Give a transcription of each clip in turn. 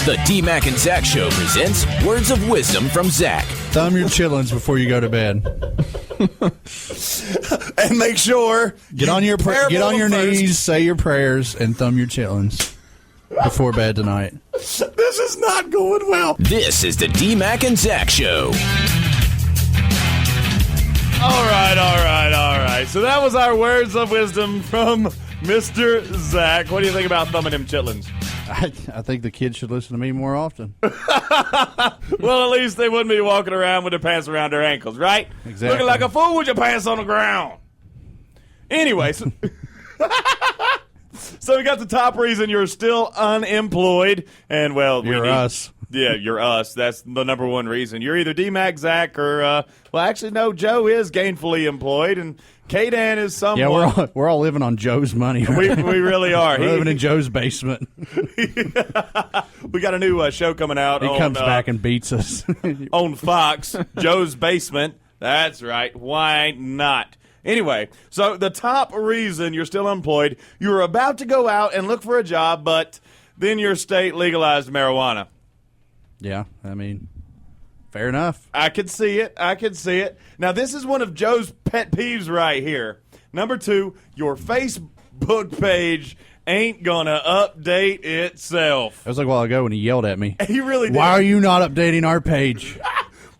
The DMac and Zac Show presents Words of Wisdom from Zac. Thumb your chitlins before you go to bed. And make sure Get on your knees, say your prayers, and thumb your chitlins before bed tonight. This is not going well. This is the DMac and Zac Show. All right. So that was our words of wisdom from Mr. Zac. What do you think about thumbing him chitlins? I think the kids should listen to me more often. Well, at least they wouldn't be walking around with their pants around their ankles, right? Exactly. Looking like a fool with your pants on the ground. Anyway, so we got the top reason you're still unemployed. And, well, You're us. Yeah, you're us. That's the number one reason. You're either DMac, Zac, or, well, actually, no, Joe is gainfully employed, and K-Dan is someone. Yeah, we're all living on Joe's money. We really are. We're living in Joe's basement. We got a new show coming out. He comes back and beats us. On Fox, Joe's Basement. That's right. Why not? Anyway, so the top reason you're still employed, you're about to go out and look for a job, but then your state legalized marijuana. Yeah, I mean, fair enough. I could see it. Now, this is one of Joe's pet peeves right here. Number 2, your Facebook page ain't gonna update itself. That was like a while ago when he yelled at me. He really did. Why are you not updating our page?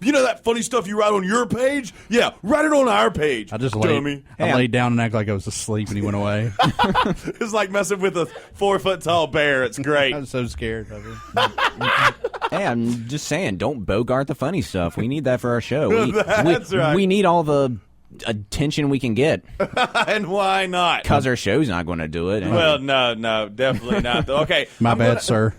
You know that funny stuff you write on your page? Yeah, write it on our page. I just dummy. laid down and acted like I was asleep, and he went away. It's like messing with a 4-foot-tall bear. It's great. I was so scared of him. Hey, I'm just saying, don't bogart the funny stuff. We need that for our show. That's right. We need all the attention we can get. And why not? Because our show's not going to do it. Well, no, definitely not. Okay. My bad, sir.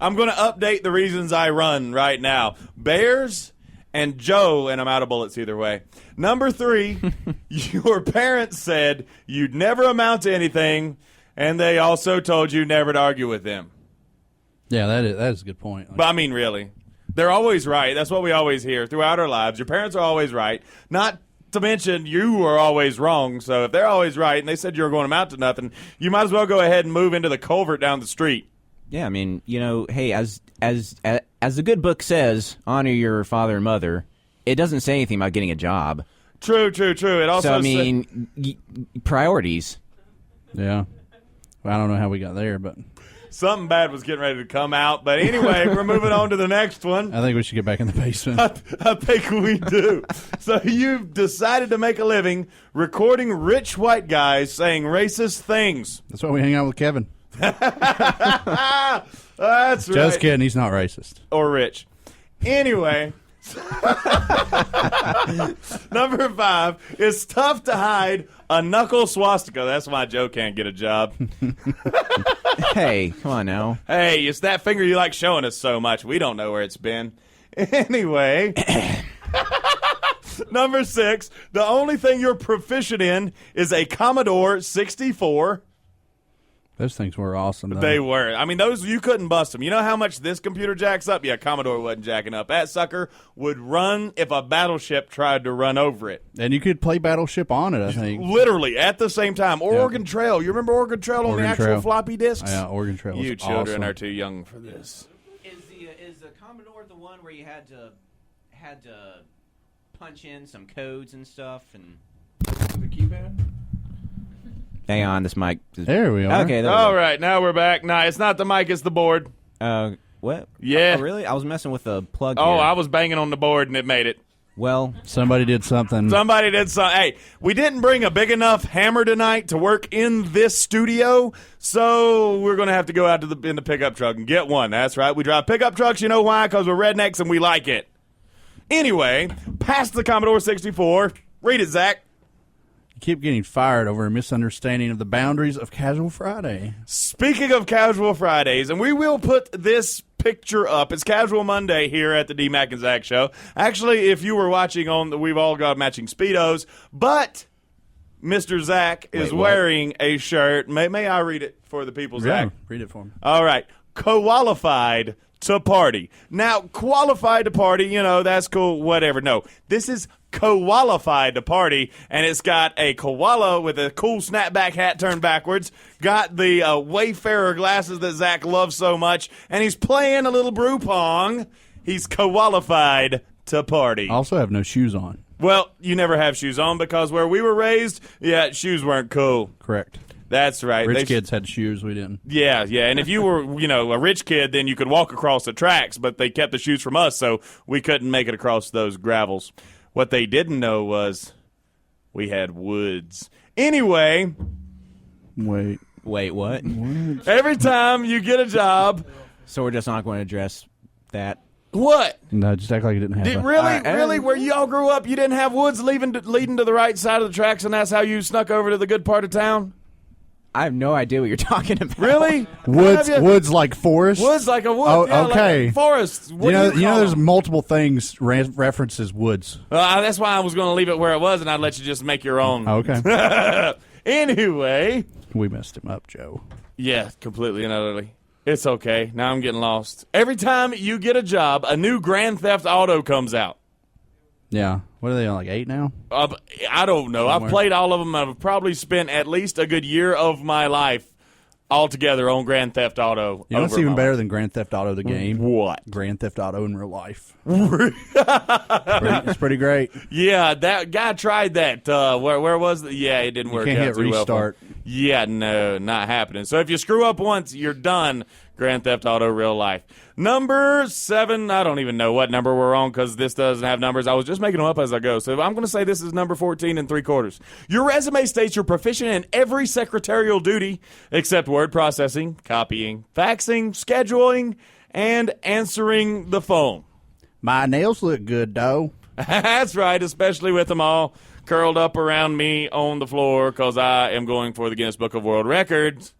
I'm going to update the reasons I run right now. Bears and Joe, and I'm out of bullets either way. Number 3, your parents said you'd never amount to anything, and they also told you never to argue with them. Yeah, that is a good point. But I mean, really, they're always right. That's what we always hear throughout our lives. Your parents are always right. Not to mention you are always wrong. So if they're always right and they said you're going to amount to nothing, you might as well go ahead and move into the culvert down the street. Yeah, I mean, hey, as the good book says, honor your father and mother. It doesn't say anything about getting a job. True. It also so I mean, priorities. Yeah. Well, I don't know how we got there, but something bad was getting ready to come out. But anyway, we're moving on to the next one. I think we should get back in the basement. I think we do. So you've decided to make a living recording rich white guys saying racist things. That's why we hang out with Kevin. That's right. Just kidding. He's not racist. Or rich. Anyway. Number 5, it's tough to hide a knuckle swastika. That's why Joe can't get a job. Hey, come on now. Hey, it's that finger you like showing us so much. We don't know where it's been. Anyway. Number 6, the only thing you're proficient in is a Commodore 64. Those things were awesome, though. They were. I mean, those, you couldn't bust them. You know how much this computer jacks up? Yeah, Commodore wasn't jacking up. That sucker would run if a battleship tried to run over it. And you could play Battleship on it, I think. Literally, at the same time. Or Yeah. Oregon Trail. You remember Oregon Trail on the Oregon actual Trail. floppy disks? Yeah, Oregon Trail was You children awesome. are too young for this. Is the Commodore the one where you had to punch in some codes and stuff and The keypad? hang on, this mic. There we are. Okay, there we All go. right, now we're back. Nah, it's not the mic, it's the board. What? Yeah. Oh, really? I was messing with the plug. Oh, here. I was banging on the board and it made it. Well, Somebody did something. Somebody did something. Hey, we didn't bring a big enough hammer tonight to work in this studio, so we're going to have to go out to in the pickup truck and get one. That's right. We drive pickup trucks. You know why? Because we're rednecks and we like it. Anyway, past the Commodore 64. Read it, Zac. You keep getting fired over a misunderstanding of the boundaries of Casual Friday. Speaking of Casual Fridays, and we will put this picture up. It's Casual Monday here at the DMac and Zac Show. Actually, if you were watching we've all got matching Speedos, but Mr. Zac is wearing a shirt. May I read it for the people, Zac? Yeah, read it for me. All right. Qualified to party. Now, qualified to party, that's cool, whatever. No, this is qualified to party, and it's got a koala with a cool snapback hat turned backwards, got the Wayfarer glasses that Zach loves so much, and he's playing a little brew pong. He's qualified to party. I also have no shoes on. Well, you never have shoes on because where we were raised, shoes weren't cool. Correct. That's right. Rich kids had shoes, we didn't. Yeah. And if you were, a rich kid, then you could walk across the tracks, but they kept the shoes from us, so we couldn't make it across those gravels. What they didn't know was we had woods. Anyway. Wait, what? Every time you get a job. So we're just not going to address that. What? No, just act like you didn't have Really? Where y'all grew up, you didn't have woods leading to the right side of the tracks, and that's how you snuck over to the good part of town? I have no idea what you're talking about. Really? Woods like forest? Woods like a wood. Oh, yeah, okay. Like forest. What do you know there's them? multiple things references woods. That's why I was going to leave it where it was, and I'd let you just make your own. Okay. Anyway. We messed him up, Joe. Yeah, completely and utterly. It's okay. Now I'm getting lost. Every time you get a job, a new Grand Theft Auto comes out. Yeah. What are they on, like 8 now? I don't know. I've played all of them. I've probably spent at least a good year of my life altogether on Grand Theft Auto. You know what's even better than Grand Theft Auto the game? What? Grand Theft Auto in real life. It's pretty great. Yeah, that guy tried that. Where was it? Yeah, it didn't work out. You can't hit too restart. Well. Yeah, no, not happening. So if you screw up once, you're done. Grand Theft Auto real life. Number 7, I don't even know what number we're on because this doesn't have numbers. I was just making them up as I go. So I'm going to say this is number 14 3/4. Your resume states you're proficient in every secretarial duty except word processing, copying, faxing, scheduling, and answering the phone. My nails look good, though. That's right, especially with them all curled up around me on the floor because I am going for the Guinness Book of World Records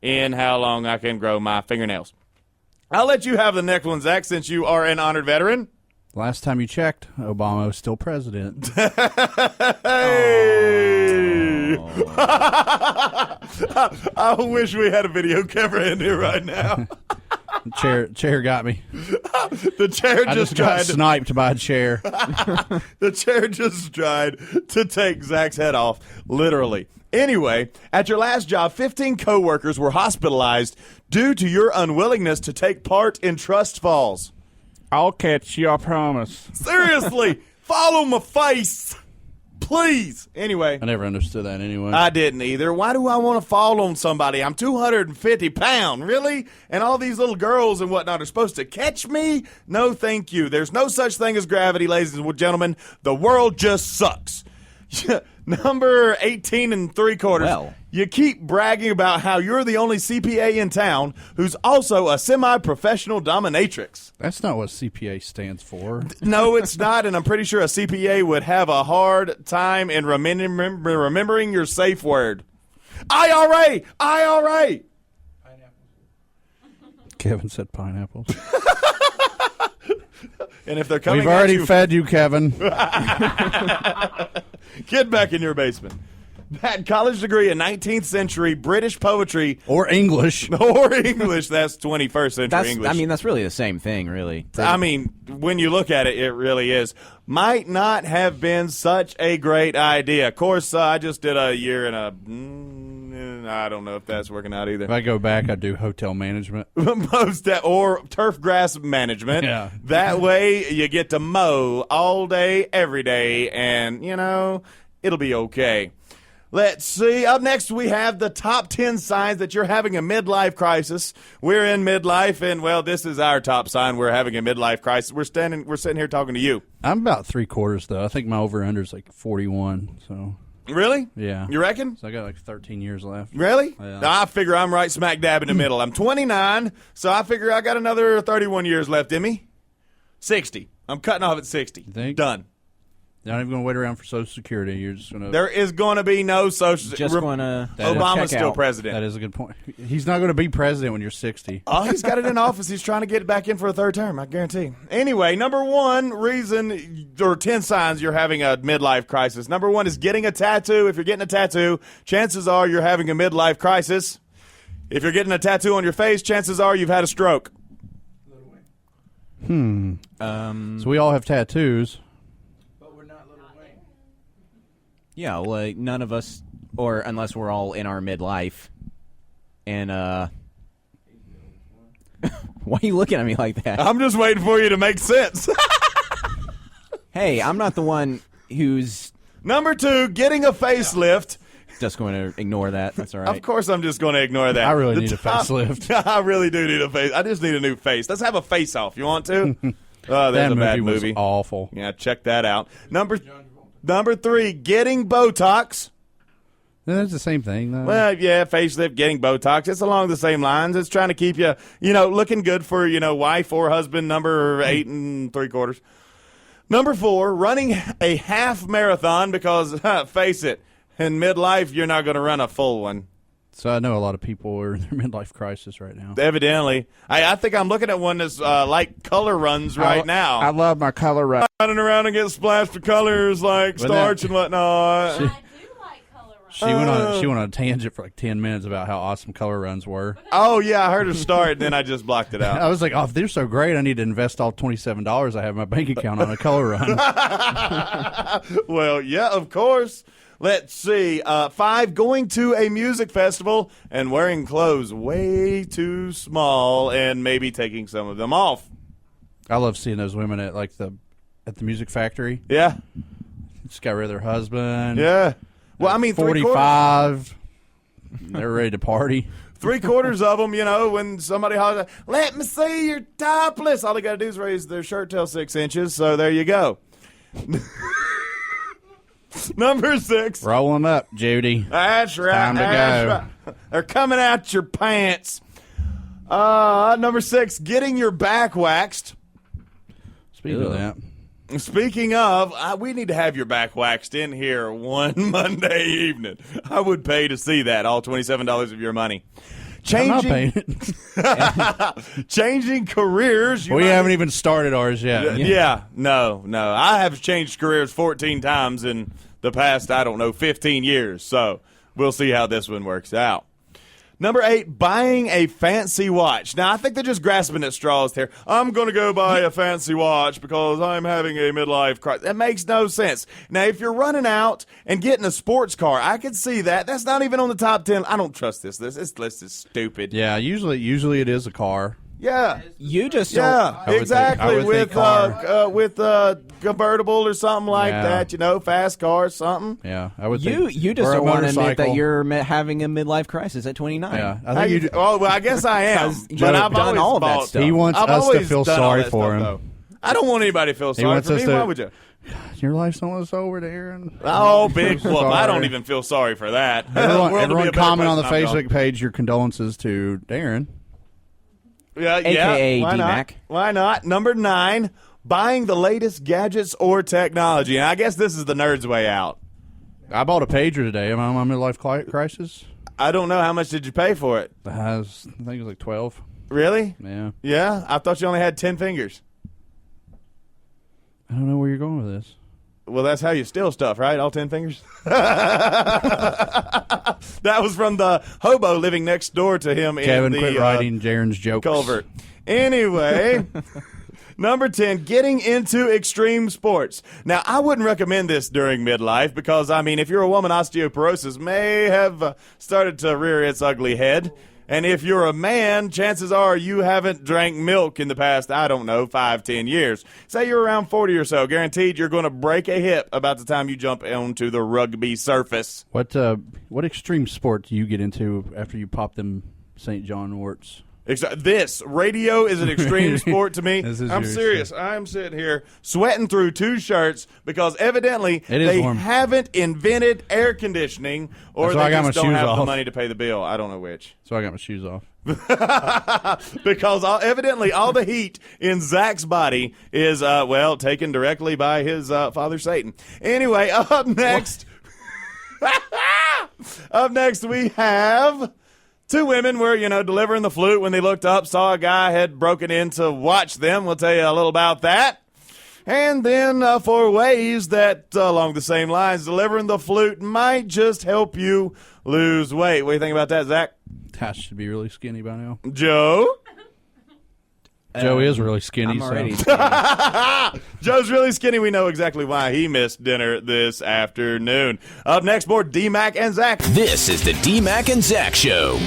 in how long I can grow my fingernails. I'll let you have the next one, Zach, since you are an honored veteran. Last time you checked, Obama was still president. Hey! I wish we had a video camera in here right now. Chair got me. The chair just got tried sniped by a chair. The chair just tried to take Zach's head off, literally. Anyway, at your last job, 15 coworkers were hospitalized due to your unwillingness to take part in trust falls. I'll catch you, I promise. Seriously, follow my face, please. Anyway. I never understood that anyway. I didn't either. Why do I want to fall on somebody? I'm 250 pounds, really? And all these little girls and whatnot are supposed to catch me? No, thank you. There's no such thing as gravity, ladies and gentlemen. The world just sucks. Number 18 3/4. Well. You keep bragging about how you're the only CPA in town who's also a semi-professional dominatrix. That's not what CPA stands for. No, it's not, and I'm pretty sure a CPA would have a hard time in remembering your safe word. IRA! IRA! Kevin said pineapples. And if they're coming We've already at you, fed you, Kevin. get back in your basement. That college degree in 19th century British poetry Or English. or English, that's 21st century English. That's really the same thing, really. I mean, when you look at it, it really is. Might not have been such a great idea. Of course, I just did a year in a... I don't know if that's working out either. If I go back, I'd do hotel management. Or turf grass management. Yeah. That way you get to mow all day, every day, and, it'll be okay. Let's see. Up next, we have the top 10 signs that you're having a midlife crisis. We're in midlife, and, well, this is our top sign. We're having a midlife crisis. We're sitting here talking to you. I'm about 3/4, though. I think my over-under is like 41, so... Really? Yeah. You reckon? So I got like 13 years left. Really? Yeah. I figure I'm right smack dab in the middle. I'm 29, so I figure I got another 31 years left in me. 60. I'm cutting off at 60. You think? Done. You're not even going to wait around for Social Security. You're just going to... There is going to be no social... Just going to Obama's still president. That is a good point. He's not going to be president when you're 60. Oh, he's got it in office. He's trying to get it back in for a third term, I guarantee. Anyway, number 1 reason, or 10 signs you're having a midlife crisis. Number 1 is getting a tattoo. If you're getting a tattoo, chances are you're having a midlife crisis. If you're getting a tattoo on your face, chances are you've had a stroke. So we all have tattoos. But we're not Little Wayne. Yeah, like none of us, or unless we're all in our midlife, and why are you looking at me like that? I'm just waiting for you to make sense. Hey, I'm not the one who's Number 2, getting a facelift. just going to ignore that. That's all right. Of course, I'm just going to ignore that. I really need a facelift. I really do need a face. I just need a new face. Let's have a face off. You want to? Oh, there's That a bad movie was movie. awful. Yeah, check that out. Number 3, getting Botox. That's the same thing, though. Well, yeah, facelift, getting Botox. It's along the same lines. It's trying to keep you, looking good for, wife or husband, number 8 3/4. Number 4, running a half marathon because, face it, in midlife, you're not going to run a full one. So I know a lot of people are in their midlife crisis right now. Evidently. I think I'm looking at one that's like color runs right now. I love my color run. Running around and getting splashed with colors like starch and whatnot. I do like color runs. She went on a tangent for like 10 minutes about how awesome color runs were. Oh, yeah, I heard her start, and then I just blocked it out. I was like, oh, if they're so great, I need to invest all $27 I have in my bank account on a color run. Well, yeah, of course. Let's see. 5, going to a music festival and wearing clothes way too small and maybe taking some of them off. I love seeing those women at the music factory. Yeah. Just got rid of their husband. Yeah. Well, I mean, 45. They're ready to party. 3/4 of them, when somebody hollers, let me see your topless. All they got to do is raise their shirt till 6 inches. So there you go. Number 6. Rolling up, Judy. That's right. Time to that's go. right. They're coming out your pants. Number 6, getting your back waxed. Speaking of that. Speaking of, we need to have your back waxed in here one Monday evening. I would pay to see that, all $27 of your money. I'm not paying it. Changing careers. We haven't even started ours yet. Yeah, no. I have changed careers 14 times in the past, 15 years. So we'll see how this one works out. Number 8, buying a fancy watch. Now, I think they're just grasping at straws here. I'm going to go buy a fancy watch because I'm having a midlife crisis. That makes no sense. Now, if you're running out and getting a sports car, I could see that. That's not even on the top 10. I don't trust this. This list is stupid. Yeah, usually it is a car. Yeah. You just Yeah, I would exactly. think With convertible or something like Yeah. that, fast car, something. Yeah, I would you think. you just or a don't want to admit that motorcycle. you're having a midlife crisis at 29. Yeah, I think you. Oh, well, I guess I am. You've but I've done always all of that bought- stuff. He wants I've us to always feel done all sorry that for stuff, him. though. I don't want anybody to feel sorry wants for us me. to- Why would you? Your life's almost over, Darren. Oh, big whoop. I don't Sorry. even feel sorry for that. Everyone, World will be a everyone better comment on the place when I'm Facebook page your condolences to Darren. gone. Yeah, AKA why not? DMac. Why not? Number 9, buying the latest gadgets or technology. And I guess this is the nerd's way out. I bought a pager today. Am I on my midlife crisis? I don't know. How much did you pay for it? I think it was like 12. Really? Yeah. Yeah? I thought you only had 10 fingers. I don't know where you're going with this. Well, that's how you steal stuff, right? All 10 fingers? That was from the hobo living next door to him Kevin, in the quit writing Jaren's jokes. culvert. Anyway, number 10, getting into extreme sports. Now, I wouldn't recommend this during midlife because, if you're a woman, osteoporosis may have started to rear its ugly head. And if you're a man, chances are you haven't drank milk in the past, 5-10 years. Say you're around 40 or so. Guaranteed you're going to break a hip about the time you jump onto the rugby surface. What extreme sport do you get into after you pop them St. John warts? This radio is an extreme sport to me. This is I'm your serious. I'm sitting here sweating through 2 shirts because evidently It is they warm. haven't invented air conditioning or That's why I they got just my don't shoes have the off. money to pay the bill. I don't know which. So I got my shoes off. Because evidently all the heat in Zach's body is, taken directly by his father Satan. Anyway, up next, we have 2 women were, delivering the flute when they looked up, saw a guy had broken in to watch them. We'll tell you a little about that. And then 4 ways that, along the same lines, delivering the flute might just help you lose weight. What do you think about that, Zach? That should be really skinny by now. Joe? Joe is really skinny. I'm already so. skinny. Joe's really skinny. We know exactly why he missed dinner this afternoon. Up next, more DMac and Zac. This is the DMac and Zac Show.